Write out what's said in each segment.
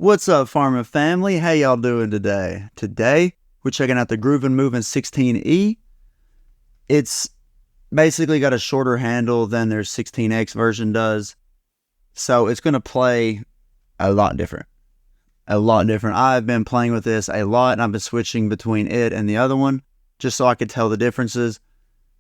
What's up, farming family? How y'all doing today? Today, we're checking out the GRUVN MUVN-16E. It's basically got a shorter handle than their 16X version does. So it's going to play a lot different. I've been playing with this a lot, and I've been switching between it and the other one just so I could tell the differences.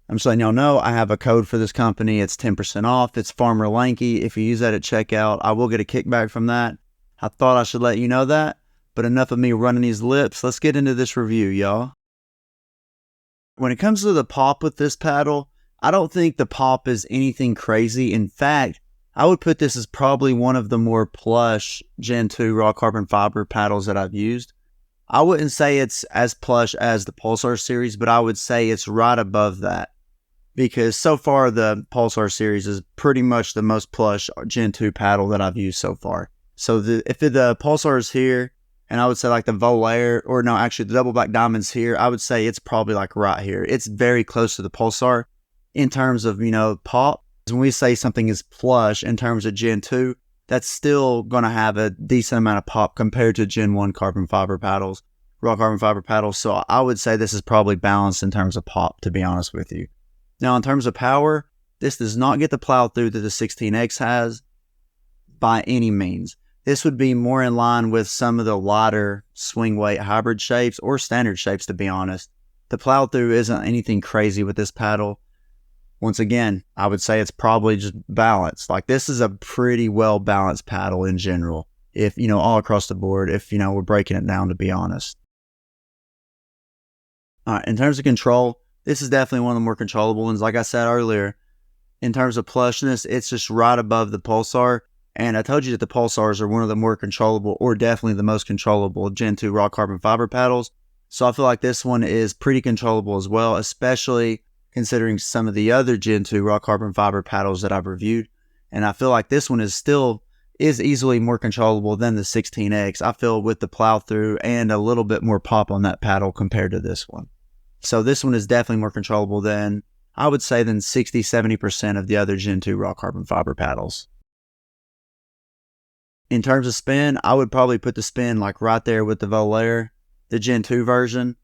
I'm just letting y'all know I have a code for this company. It's 10% off. It's Farmer Lanky. If you use that at checkout, I will get a kickback from that. I thought I should let you know that, but enough of me running these lips. Let's get into this review, y'all. When it comes to the pop with this paddle, I don't think the pop is anything crazy. In fact, I would put this as probably one of the more plush Gen 2 raw carbon fiber paddles that I've used. I wouldn't say it's as plush as the Pulsar series, but I would say it's right above that. Because so far the Pulsar series is pretty much the most plush Gen 2 paddle that I've used so far. So if the Pulsar is here, and I would say like the Volair, or no, actually the Double Black Diamond's here, I would say it's probably like right here. It's very close to the Pulsar in terms of, pop. When we say something is plush in terms of Gen 2, that's still going to have a decent amount of pop compared to Gen 1 carbon fiber paddles, raw carbon fiber paddles. So I would say this is probably balanced in terms of pop, to be honest with you. Now, in terms of power, this does not get the plow through that the 16X has by any means. This would be more in line with some of the lighter swing weight hybrid shapes or standard shapes, to be honest. The plow through isn't anything crazy with this paddle. Once again, I would say it's probably just balanced. Like, this is a pretty well balanced paddle in general. If, all across the board, if, we're breaking it down, to be honest. All right, in terms of control, this is definitely one of the more controllable ones. Like I said earlier, in terms of plushness, it's just right above the Pulsar. And I told you that the Pulsars are one of the more controllable, or definitely the most controllable Gen 2 raw carbon fiber paddles. So I feel like this one is pretty controllable as well, especially considering some of the other Gen 2 raw carbon fiber paddles that I've reviewed. And I feel like this one is easily more controllable than the 16X. I feel with the plow through and a little bit more pop on that paddle compared to this one. So this one is definitely more controllable than, I would say, than 60-70% of the other Gen 2 raw carbon fiber paddles. In terms of spin, I would probably put the spin like right there with the Volair, the Gen 2 version.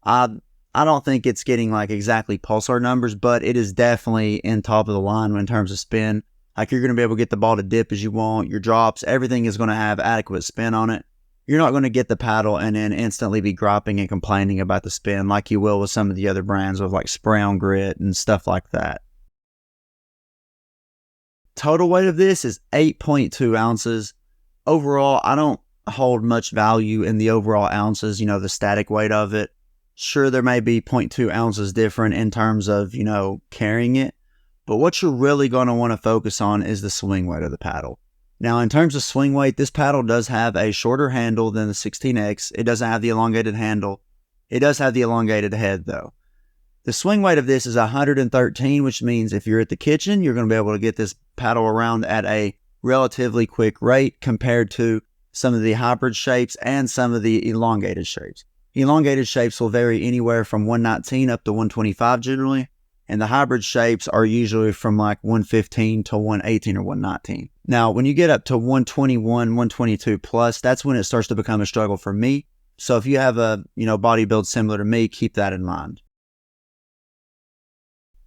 I don't think it's getting like exactly Pulsar numbers, but it is definitely in top of the line in terms of spin. Like, you're going to be able to get the ball to dip as you want, your drops, everything is going to have adequate spin on it. You're not going to get the paddle and then instantly be griping and complaining about the spin like you will with some of the other brands with like spray on grit and stuff like that. Total weight of this is 8.2 ounces. Overall, I don't hold much value in the overall ounces, the static weight of it. Sure, there may be 0.2 ounces different in terms of, carrying it. But what you're really going to want to focus on is the swing weight of the paddle. Now, in terms of swing weight, this paddle does have a shorter handle than the 16X. It doesn't have the elongated handle. It does have the elongated head, though. The swing weight of this is 113, which means if you're at the kitchen, you're going to be able to get this paddle around at a relatively quick rate compared to some of the hybrid shapes and some of the elongated shapes. Elongated shapes will vary anywhere from 119 up to 125 generally, and the hybrid shapes are usually from like 115 to 118 or 119. Now, when you get up to 121, 122 plus, that's when it starts to become a struggle for me. So if you have a body build similar to me, keep that in mind.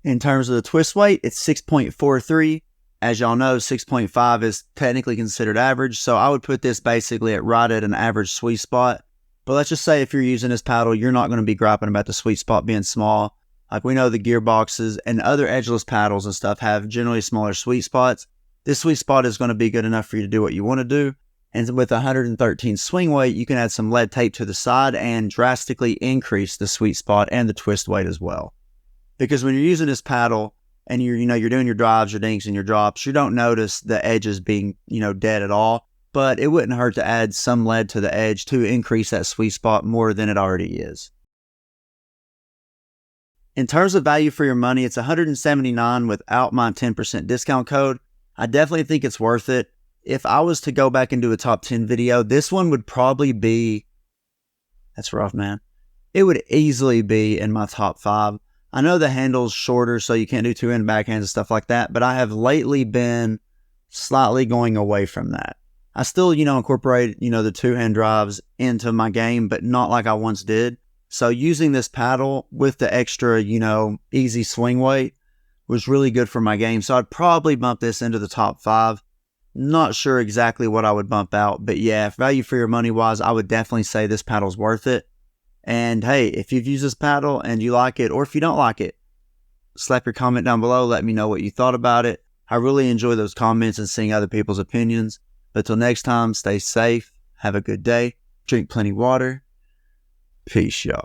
In terms of the twist weight, it's 6.43. As y'all know, 6.5 is technically considered average, so I would put this basically right at an average sweet spot. But let's just say if you're using this paddle, you're not going to be griping about the sweet spot being small. Like, we know the gearboxes and other edgeless paddles and stuff have generally smaller sweet spots. This sweet spot is going to be good enough for you to do what you want to do. And with 113 swing weight, you can add some lead tape to the side and drastically increase the sweet spot and the twist weight as well. Because when you're using this paddle, and you're doing your drives, your dinks, and your drops, you don't notice the edges being, dead at all. But it wouldn't hurt to add some lead to the edge to increase that sweet spot more than it already is. In terms of value for your money, it's $179 without my 10% discount code. I definitely think it's worth it. If I was to go back and do a top 10 video, this one would probably be, that's rough, man. It would easily be in my top 5. I know the handle's shorter, so you can't do two-end backhands and stuff like that, but I have lately been slightly going away from that. I still, incorporate, the two-hand drives into my game, but not like I once did. So using this paddle with the extra, easy swing weight was really good for my game. So I'd probably bump this into the top 5. Not sure exactly what I would bump out, but yeah, value for your money wise, I would definitely say this paddle's worth it. And hey, if you've used this paddle and you like it, or if you don't like it, slap your comment down below. Let me know what you thought about it. I really enjoy those comments and seeing other people's opinions. But till next time, stay safe, have a good day, drink plenty of water. Peace, y'all.